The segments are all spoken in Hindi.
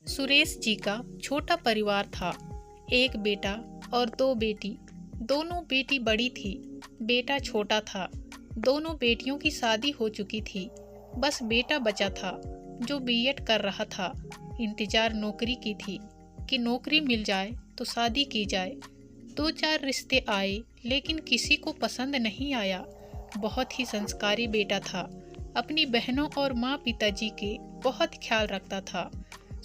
सुरेश जी का छोटा परिवार था। एक बेटा और दो बेटी। दोनों बेटी बड़ी थी, बेटा छोटा था। दोनों बेटियों की शादी हो चुकी थी। बस बेटा बचा था जो बीएड कर रहा था। इंतजार नौकरी की थी कि नौकरी मिल जाए तो शादी की जाए। दो चार रिश्ते आए लेकिन किसी को पसंद नहीं आया। बहुत ही संस्कारी बेटा था। अपनी बहनों और माँ पिताजी के बहुत ख्याल रखता था।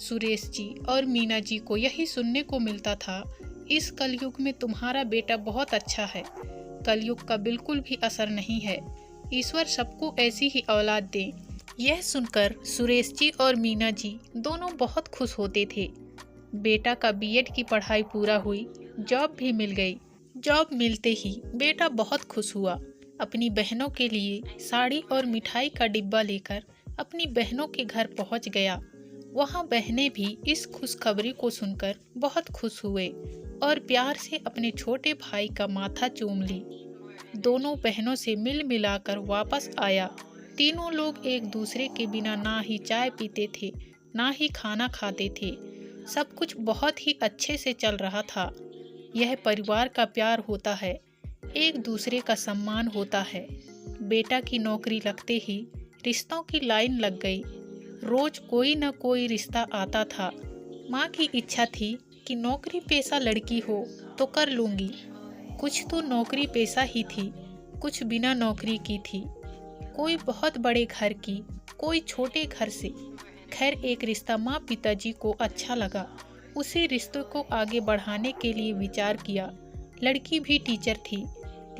सुरेश जी और मीना जी को यही सुनने को मिलता था, इस कलयुग में तुम्हारा बेटा बहुत अच्छा है। कलयुग का बिल्कुल भी असर नहीं है। ईश्वर सबको ऐसी ही औलाद दे। यह सुनकर सुरेश जी और मीना जी दोनों बहुत खुश होते थे। बेटा का बीएड की पढ़ाई पूरा हुई, जॉब भी मिल गई। जॉब मिलते ही बेटा बहुत खुश हुआ। अपनी बहनों के लिए साड़ी और मिठाई का डिब्बा लेकर अपनी बहनों के घर पहुंच गया। वहां बहनें भी इस खुशखबरी को सुनकर बहुत खुश हुए और प्यार से अपने छोटे भाई का माथा चूम ली। दोनों बहनों से मिल मिलाकर वापस आया। तीनों लोग एक दूसरे के बिना ना ही चाय पीते थे, ना ही खाना खाते थे। सब कुछ बहुत ही अच्छे से चल रहा था। यह परिवार का प्यार होता है, एक दूसरे का सम्मान होता है। बेटा की नौकरी लगते ही रिश्तों की लाइन लग गई। रोज कोई न कोई रिश्ता आता था। माँ की इच्छा थी कि नौकरी पेशा लड़की हो तो कर लूंगी। कुछ तो नौकरी पेशा ही थी, कुछ बिना नौकरी की थी। कोई बहुत बड़े घर की, कोई छोटे घर से। खैर एक रिश्ता माँ पिताजी को अच्छा लगा। उसी रिश्ते को आगे बढ़ाने के लिए विचार किया। लड़की भी टीचर थी,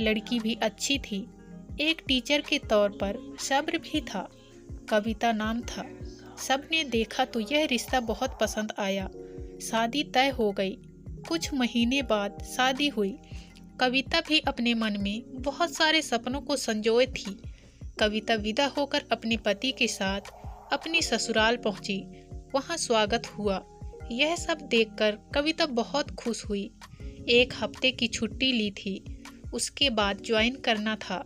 लड़की भी अच्छी थी। एक टीचर के तौर पर सब्र भी था। कविता नाम था। सबने देखा तो यह रिश्ता बहुत पसंद आया। शादी तय हो गई। कुछ महीने बाद शादी हुई। कविता भी अपने मन में बहुत सारे सपनों को संजोए थी। कविता विदा होकर अपने पति के साथ अपनी ससुराल पहुंची। वहां स्वागत हुआ। यह सब देखकर कविता बहुत खुश हुई। एक हफ्ते की छुट्टी ली थी, उसके बाद ज्वाइन करना था।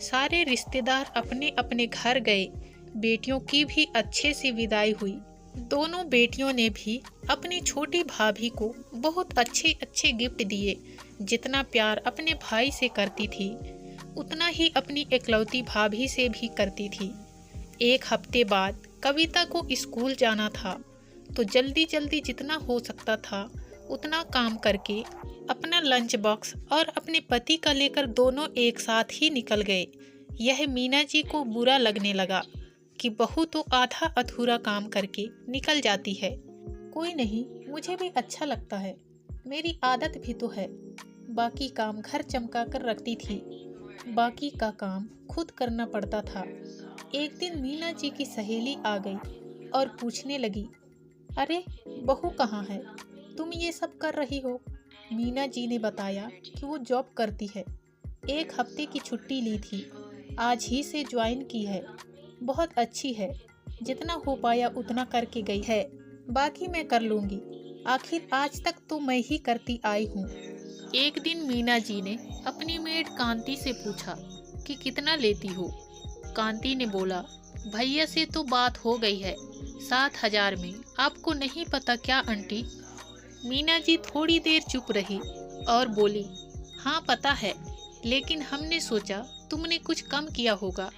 सारे रिश्तेदार अपने अपने घर गए। बेटियों की भी अच्छे से विदाई हुई। दोनों बेटियों ने भी अपनी छोटी भाभी को बहुत अच्छे अच्छे गिफ्ट दिए। जितना प्यार अपने भाई से करती थी, उतना ही अपनी एकलौती भाभी से भी करती थी। एक हफ्ते बाद कविता को स्कूल जाना था, तो जल्दी जल्दी जितना हो सकता था उतना काम करके अपना लंच बॉक्स और अपने पति का लेकर दोनों एक साथ ही निकल गए। यह मीना जी को बुरा लगने लगा कि बहू तो आधा अधूरा काम करके निकल जाती है। कोई नहीं, मुझे भी अच्छा लगता है, मेरी आदत भी तो है। बाकी काम घर चमका कर रखती थी, बाकी का काम खुद करना पड़ता था। एक दिन मीना जी की सहेली आ गई और पूछने लगी, अरे बहू कहाँ है, तुम ये सब कर रही हो? मीना जी ने बताया कि वो जॉब करती है, एक हफ्ते की छुट्टी ली थी, आज ही से ज्वाइन की है। बहुत अच्छी है, जितना हो पाया उतना करके गई है, बाकी मैं कर लूँगी। आखिर आज तक तो मैं ही करती आई हूँ। एक दिन मीना जी ने अपनी मेड कांति से पूछा कि कितना लेती हो। कांति ने बोला, भैया से तो बात हो गई है, 7,000 में। आपको नहीं पता क्या आंटी? मीना जी थोड़ी देर चुप रही और बोली, हाँ पता है, लेकिन हमने सोचा तुमने कुछ कम किया होगा।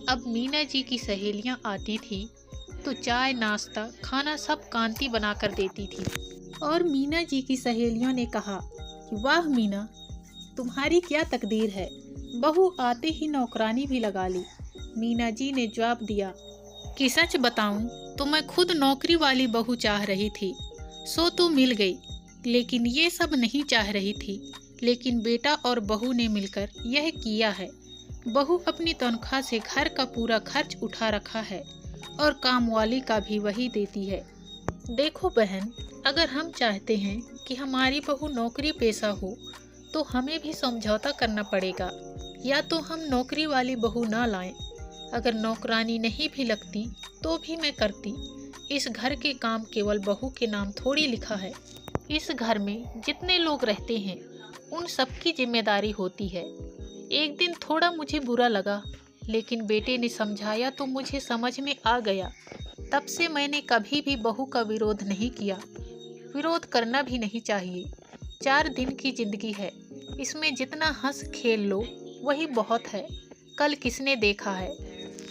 अब मीना जी की सहेलियां आती थी तो चाय नाश्ता खाना सब कांति बनाकर देती थी। और मीना जी की सहेलियों ने कहा कि वाह मीना, तुम्हारी क्या तकदीर है, बहू आते ही नौकरानी भी लगा ली। मीना जी ने जवाब दिया कि सच बताऊं तो मैं खुद नौकरी वाली बहू चाह रही थी, सो तो मिल गई, लेकिन ये सब नहीं चाह रही थी। लेकिन बेटा और बहू ने मिलकर यह किया है। बहू अपनी तनख्वाह से घर का पूरा खर्च उठा रखा है और काम वाली का भी वही देती है। देखो बहन, अगर हम चाहते हैं कि हमारी बहू नौकरी पेशा हो तो हमें भी समझौता करना पड़ेगा। या तो हम नौकरी वाली बहू ना लाएं, अगर नौकरानी नहीं भी लगती तो भी मैं करती। इस घर के काम केवल बहू के नाम थोड़ी लिखा है। इस घर में जितने लोग रहते हैं उन सबकी जिम्मेदारी होती है। एक दिन थोड़ा मुझे बुरा लगा, लेकिन बेटे ने समझाया तो मुझे समझ में आ गया। तब से मैंने कभी भी बहू का विरोध नहीं किया। विरोध करना भी नहीं चाहिए। 4 दिन की जिंदगी है, इसमें जितना हंस खेल लो वही बहुत है। कल किसने देखा है।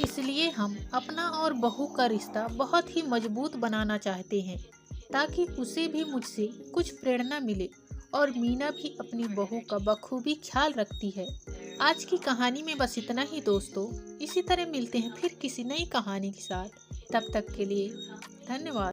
इसलिए हम अपना और बहू का रिश्ता बहुत ही मजबूत बनाना चाहते हैं, ताकि उसे भी मुझसे कुछ प्रेरणा मिले और मीना भी अपनी बहू का बखूबी ख्याल रखती है। आज की कहानी में बस इतना ही दोस्तों। इसी तरह मिलते हैं फिर किसी नई कहानी के साथ। तब तक के लिए धन्यवाद।